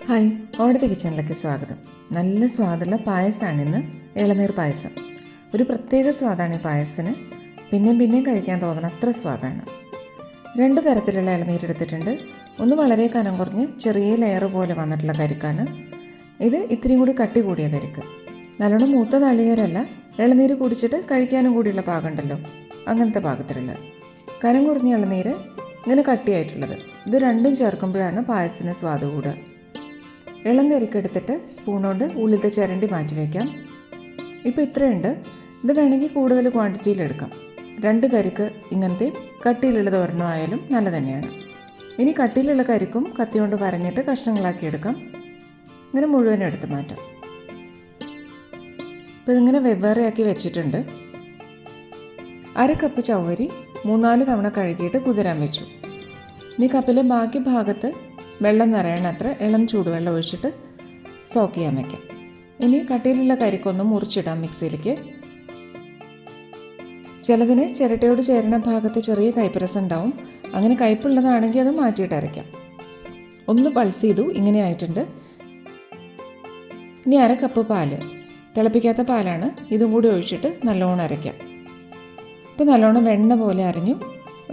Hi, ഓടത്തെ കിച്ചണിലേക്ക് സ്വാഗതം. നല്ല സ്വാദുള്ള പായസമാണ് ഇന്ന്. ഇളനീർ പായസം. ഒരു പ്രത്യേക സ്വാദാണ് ഈ പായസത്തിന്. പിന്നെയും കഴിക്കാൻ തോന്നണം, അത്ര സ്വാദാണ്. 2 തരത്തിലുള്ള ഇളനീർ എടുത്തിട്ടുണ്ട്. ഒന്ന് വളരെ കനം കുറഞ്ഞ് ചെറിയ ലെയർ പോലെ വന്നിട്ടുള്ള കരിക്കാണ്. ഇത് ഇത്തിരിയും കൂടി കട്ടി കൂടിയ കരിക്ക്. നല്ലോണം മൂത്ത നാളികേരമല്ല, ഇളനീര് കുടിച്ചിട്ട് കഴിക്കാനും കൂടിയുള്ള പാകമുണ്ടല്ലോ, അങ്ങനത്തെ പാകത്തിലുള്ള കനം കുറഞ്ഞ ഇളനീര്, ഇങ്ങനെ കട്ടിയായിട്ടുള്ളത്. ഇത് രണ്ടും ചേർക്കുമ്പോഴാണ് പായസത്തിന് സ്വാദ് കൂടുക. ഇളം കരിക്കെടുത്തിട്ട് സ്പൂൺ കൊണ്ട് ഉള്ളിലത്തെ ചിരണ്ടി മാറ്റി വയ്ക്കാം. ഇപ്പോൾ ഇത്രയുണ്ട്. ഇത് വേണമെങ്കിൽ കൂടുതൽ ക്വാണ്ടിറ്റിയിലെടുക്കാം. 2 കരിക്ക് ഇങ്ങനത്തെ കട്ടിയിലുള്ളത് ഒരെണ്ണമായാലും നല്ല തന്നെയാണ്. ഇനി കട്ടിയിലുള്ള കരിക്കും കത്തി കൊണ്ട് വരഞ്ഞിട്ട് കഷ്ണങ്ങളാക്കി എടുക്കാം. ഇങ്ങനെ മുഴുവനും എടുത്ത് മാറ്റാം. ഇപ്പോൾ ഇതിങ്ങനെ വെവ്വേറെയാക്കി വെച്ചിട്ടുണ്ട്. 1/2 കപ്പ് ചവ്വരി 3-4 തവണ കഴുകിയിട്ട് കുതിരാൻ വെച്ചു. ഇനി കപ്പിലെ ബാക്കി ഭാഗത്ത് വെള്ളം നിറയണത്ര ഇളം ചൂടുവെള്ളം ഒഴിച്ചിട്ട് സോക്ക് ചെയ്യാൻ വയ്ക്കാം. ഇനി കട്ടിയിലുള്ള കരിക്കൊന്ന് മുറിച്ചിടാം മിക്സിയിലേക്ക്. ചിലതിന് ചിരട്ടയോട് ചേരുന്ന ഭാഗത്ത് ചെറിയ കയ്പ്പരസം ഉണ്ടാവും. അങ്ങനെ കയ്പ്പുള്ളതാണെങ്കിൽ അത് മാറ്റിയിട്ട് അരയ്ക്കാം. ഒന്ന് പൾസ് ചെയ്തു, ഇങ്ങനെ ആയിട്ടുണ്ട്. ഇനി 1/2 കപ്പ് പാല്, തിളപ്പിക്കാത്ത പാലാണ്, ഇതും കൂടി ഒഴിച്ചിട്ട് നല്ലോണം അരയ്ക്കാം. ഇപ്പോൾ നല്ലോണം വെണ്ണ പോലെ അരഞ്ഞു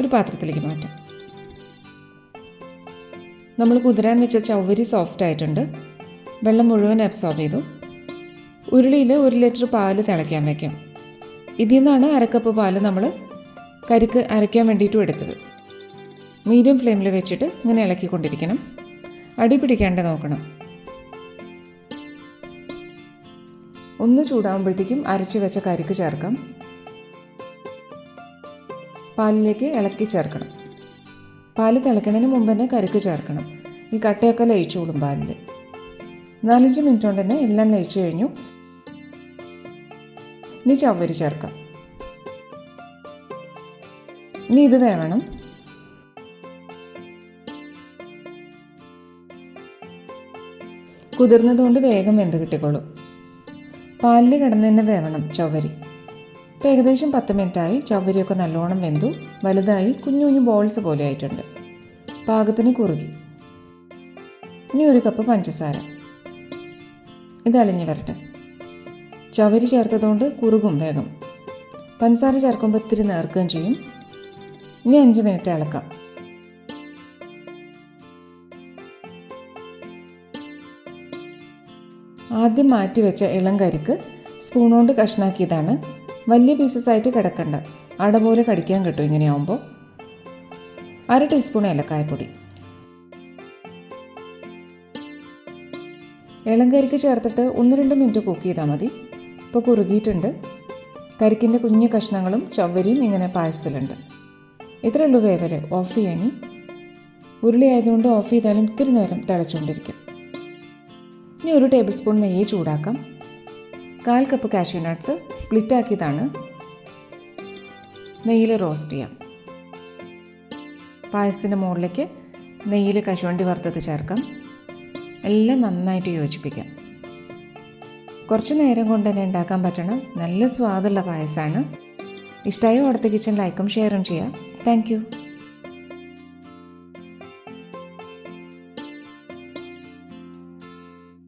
ഒരു പാത്രത്തിലേക്ക് മാറ്റാം. നമ്മൾ കുതിരാൻ വെച്ച ചവ്വരി സോഫ്റ്റ് ആയിട്ടുണ്ട്. വെള്ളം മുഴുവൻ അബ്സോർബ് ചെയ്തു. ഉരുളിയിൽ 1 ലിറ്റർ പാല് തിളയ്ക്കാൻ വയ്ക്കാം. ഇതിൽ നിന്നാണ് 1/2 കപ്പ് പാല് നമ്മൾ കരിക്ക് അരയ്ക്കാൻ വേണ്ടിയിട്ടും എടുത്തത്. മീഡിയം ഫ്ലെയിമിൽ വെച്ചിട്ട് ഇങ്ങനെ ഇളക്കിക്കൊണ്ടിരിക്കണം. അടി പിടിക്കാണ്ട് നോക്കണം. ഒന്ന് ചൂടാകുമ്പോഴത്തേക്കും അരച്ച് വെച്ച കരിക്ക് ചേർക്കാം. പാലിലേക്ക് ഇളക്കി ചേർക്കണം. പാല് തിളയ്ക്കുന്നതിന് മുമ്പ് തന്നെ കരിക്ക് ചേർക്കണം. ഈ കട്ടയൊക്കെ ലയിച്ചോളും പാലിൽ. 4-5 മിനിറ്റ് കൊണ്ട് തന്നെ എല്ലാം ലയിച്ചു കഴിഞ്ഞു. ഇനി ചവ്വരി ചേർക്കാം. ഇനി ഇത് വേവണം. കുതിർന്നതുകൊണ്ട് വേഗം വെന്ത് കിട്ടിക്കോളും. പാലിൽ കിടന്ന് തന്നെ വേവണം ചവ്വരി. ഇപ്പോൾ ഏകദേശം 10 മിനിറ്റായി. ചവ്വരിയൊക്കെ നല്ലോണം വെന്തു, വലുതായി, കുഞ്ഞു കുഞ്ഞു ബോൾസ് പോലെ ആയിട്ടുണ്ട്. പാകത്തിന് കുറുകി. ഇനി 1 കപ്പ് പഞ്ചസാര. ഇത് അലിഞ്ഞ് വരട്ടെ. ചവ്വരി ചേർത്തതുകൊണ്ട് കുറുകും വേഗം. പഞ്ചസാര ചേർക്കുമ്പോൾ ഇത്തിരി നേർക്കുകയും ചെയ്യും. ഇനി 5 മിനിറ്റ് ഇളക്കാം. ആദ്യം മാറ്റി വെച്ച ഇളം കരിക്ക് സ്പൂൺ കൊണ്ട് കഷ്ണാക്കിയതാണ്. വലിയ പീസസ് ആയിട്ട് കിടക്കണ്ട, അട പോലെ കടിക്കാൻ കിട്ടും ഇങ്ങനെയാവുമ്പോൾ. 1/2 ടീസ്പൂൺ ഏലക്കായപ്പൊടി. ഇളം കരിക്ക് ചേർത്തിട്ട് 1-2 മിനിറ്റ് കുക്ക് ചെയ്താൽ മതി. ഇപ്പോൾ കുറുകിയിട്ടുണ്ട്. കരിക്കിൻ്റെ കുഞ്ഞു കഷ്ണങ്ങളും ചവ്വരിയും ഇങ്ങനെ പായസത്തിലുണ്ട്. ഇത്രയേ ഉള്ളൂ വേവല്. ഓഫ് ചെയ്യാനി. ഉരുളി ആയതുകൊണ്ട് ഓഫ് ചെയ്താലും ഇത്തിരി നേരം തിളച്ചുകൊണ്ടിരിക്കും. ഇനി 1 ടേബിൾ സ്പൂൺ നെയ്യ് ചൂടാക്കാം. 1/4 കപ്പ് കാഷ്യൂ നട്ട്സ് സ്പ്ലിറ്റ് ആക്കിയതാണ്. നെയ്യിൽ റോസ്റ്റ് ചെയ്യാം. പായസത്തിൻ്റെ മുകളിലേക്ക് നെയ്യിൽ കശുവണ്ടി വറുത്തത് ചേർക്കാം. എല്ലാം നന്നായിട്ട് യോജിപ്പിക്കാം. കുറച്ച് നേരം കൊണ്ട് തന്നെ ഉണ്ടാക്കാൻ പറ്റണം. നല്ല സ്വാദുള്ള പായസമാണ്. ഇഷ്ടമായ ഓടത്തെ കിച്ചൺ ലൈക്കും ഷെയറും ചെയ്യാം. Thank you.